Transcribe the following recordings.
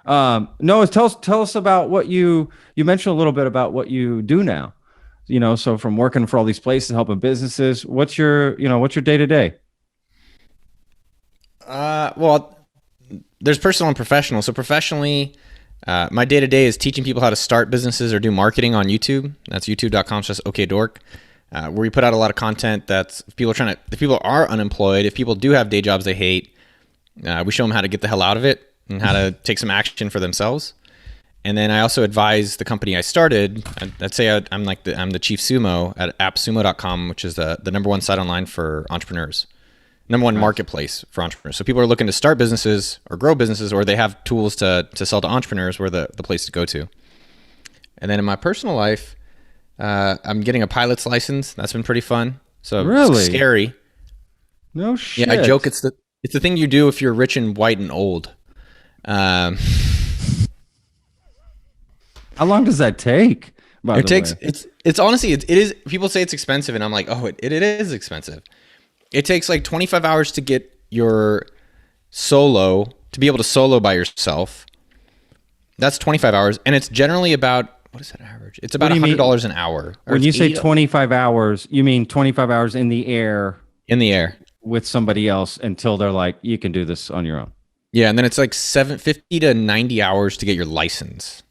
Noah, tell us about what you mentioned a little bit about what you do now. So from working for all these places, helping businesses, what's your day to day? Well, there's personal and professional. So professionally, my day to day is teaching people how to start businesses or do marketing on YouTube. That's youtube.com/okdork, where we put out a lot of content that's if people are unemployed, if people do have day jobs they hate, we show them how to get the hell out of it and how to take some action for themselves. And then I also advise the company I started. I'd say I'm the chief sumo at appsumo.com, which is the number one site online for entrepreneurs, number one marketplace for entrepreneurs. So people are looking to start businesses or grow businesses, or they have tools to sell to entrepreneurs. We're the place to go to. And then in my personal life, I'm getting a pilot's license. That's been pretty fun. So Really? it's scary. No shit. Yeah, I joke it's the thing you do if you're rich and white and old. Um, How long does that take? By it the takes way, it's honestly it is. People say it's expensive, and I'm like, oh, it is expensive. It takes like 25 hours to get your solo to be able to solo by yourself. That's 25 hours, and it's generally about what is that average? It's about What do you mean? $100 an hour. Or When it's you say 80 25 hours, you mean 25 hours in the air in the air. with somebody else until they're like, you can do this on your own. Yeah, and then it's like 750 to 90 hours to get your license.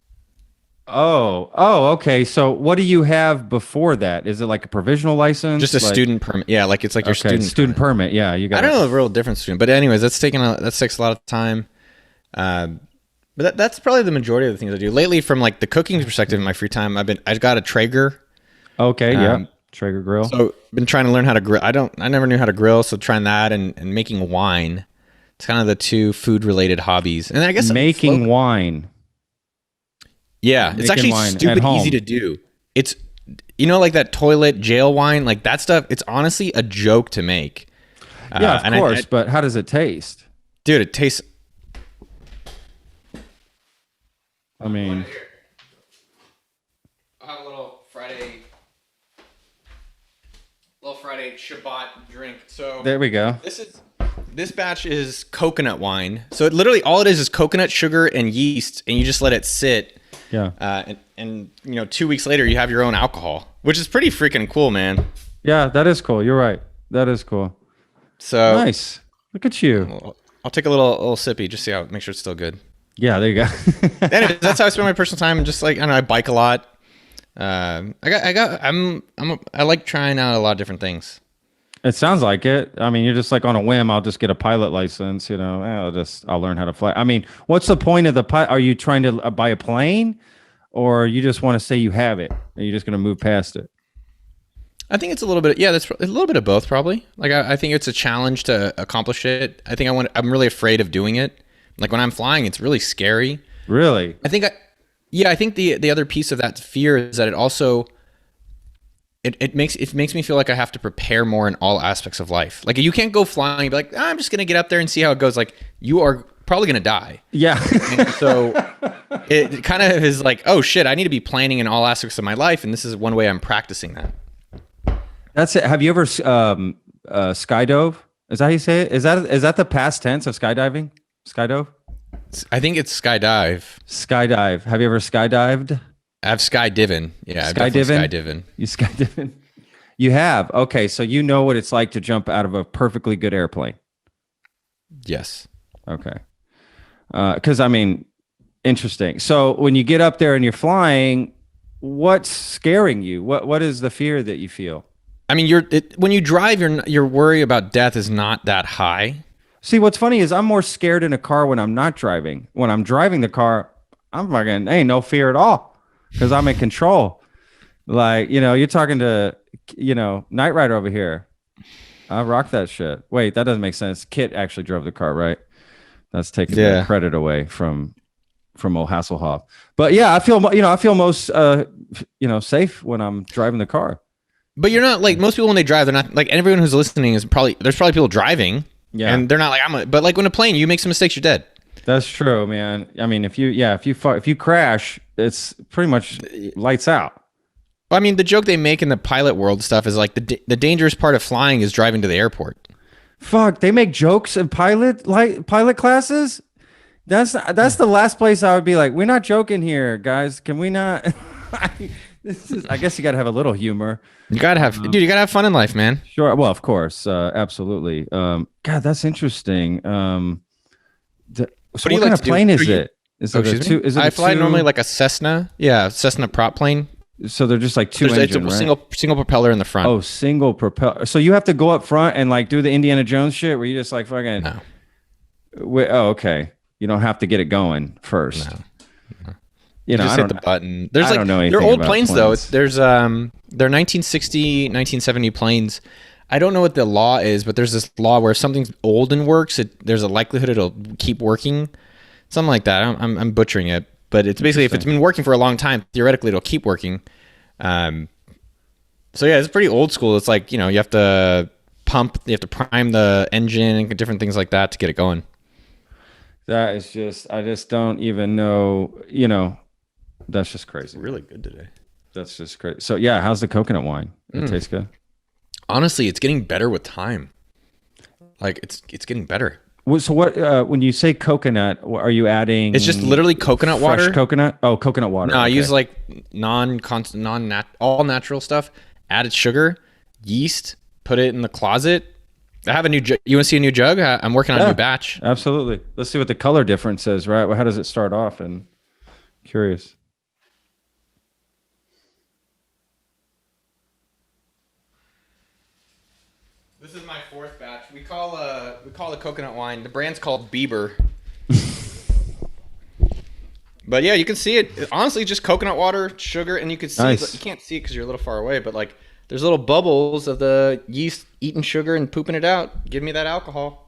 Oh, okay. So what do you have before that? Is it like a provisional license? Just a Like, student permit. Yeah, like it's like your okay, student permit. Yeah, you I got don't it. know the real difference between, but anyways, that takes a lot of time. But that's probably the majority of the things I do lately. From like the cooking perspective in my free time, I've got a Traeger. Okay, yeah. Um, Traeger grill. So been trying to learn how to grill. I never knew how to grill, so trying that and making wine. It's kind of the two food related hobbies. And I guess Making wine. yeah, it's making actually wine at stupid home. easy to do. It's like that toilet jail wine, like that stuff. It's honestly a joke to make. Yeah, of and course, but how does it taste? dude, it tastes. I mean, I'll have a little Friday Shabbat drink. So there we go. this batch is coconut wine. So it literally all it is coconut, sugar, and yeast, and you just let it sit. Yeah. And 2 weeks later you have your own alcohol, which is pretty freaking cool, man. Yeah, that is cool. You're right. That is cool. So Nice. Look at you. I'll take a little sippy, just make sure it's still good. Yeah, there you go. Anyways, that's how I spend my personal time. Just like I don't know, I bike a lot. I like trying out a lot of different things. It sounds like it. I mean, you're just like on a whim. I'll just get a pilot license. I'll learn how to fly. I mean, what's the point of the pilot? Are you trying to buy a plane, or you just want to say you have it? Are you just going to move past it? I think it's a little bit. Yeah, that's a little bit of both, probably. Like I think it's a challenge to accomplish it. I'm really afraid of doing it. Like when I'm flying, it's really scary. Really? I think the other piece of that fear is that it also it makes me feel like I have to prepare more in all aspects of life. Like you can't go flying and be like, I'm just gonna get up there and see how it goes. Like you are probably gonna die. Yeah. And so it kind of is like, oh shit, I need to be planning in all aspects of my life, and this is one way I'm practicing that. That's it. Have you ever skydove? Is that how you say it? Is that the past tense of skydiving? Skydove? I think it's skydive. Skydive. Have you ever skydived? I've skydiving. Yeah, I've definitely skydiving. You skydiving? You have. Okay, so you know what it's like to jump out of a perfectly good airplane. Yes. Okay. Because I mean, interesting. So when you get up there and you're flying, what's scaring you? What is the fear that you feel? I mean, when you drive, your worry about death is not that high. See, what's funny is I'm more scared in a car when I'm not driving. When I'm driving the car, I'm fucking ain't no fear at all because I'm in control. Like, you're talking to, Knight Rider over here. I rock that shit. Wait, that doesn't make sense. Kit actually drove the car, right? That's taking the credit away from old Hasselhoff. But yeah, I feel most, safe when I'm driving the car. But you're not like most people when they drive. They're not like everyone who's listening there's probably people driving. Yeah. And they're not like but like when a plane, you make some mistakes, you're dead. That's true, man. I mean, if you crash, it's pretty much lights out. I mean, the joke they make in the pilot world stuff is like the dangerous part of flying is driving to the airport. Fuck, they make jokes in pilot classes. That's the last place I would be like, we're not joking here, guys. Can we not? I guess you got to have a little humor. You gotta have, dude. You gotta have fun in life, man. Sure. Well, of course, absolutely. God, that's interesting. So do you what kind like of to do? plane Are is you- it? Is Oh, it a excuse me? two? Is it I a fly two? normally like a Cessna. Yeah, Cessna prop plane. So they're just like two It's engine, a right? single propeller in the front. Oh, single propeller. So you have to go up front and like do the Indiana Jones shit where you just like fucking. No, Oh, okay. You don't have to get it going first. no. You know, Just I hit don't the button. I don't know they're anything old about planes though. planes. There's they're 1960, 1970 planes. I don't know what the law is, but there's this law where if something's old and works, there's a likelihood it'll keep working. Something like that. I'm butchering it, but it's basically if it's been working for a long time, theoretically it'll keep working. So yeah, it's pretty old school. It's like, you know, you have to prime the engine and different things like that to get it going. That is just, I just don't even know, you know, that's just crazy. Really good today. That's just crazy. So yeah, how's the coconut wine? It tastes good. Honestly, it's getting better with time. Like it's getting better. So what, when you say coconut, are you adding? It's just literally coconut fresh water. coconut? Oh, coconut water. No, I Okay. use like all natural stuff. Added sugar, yeast. Put it in the closet. I have a new. You want to see a new jug? I'm working on a new batch. Absolutely. Let's see what the color difference is, right? Well, how does it start off? And curious. This is my fourth batch. We call the coconut wine. The brand's called Bieber. But yeah, you can see it. Honestly, just coconut water, sugar, and you can see. Nice. You can't see it because you're a little far away, but like there's little bubbles of the yeast eating sugar and pooping it out. Give me that alcohol.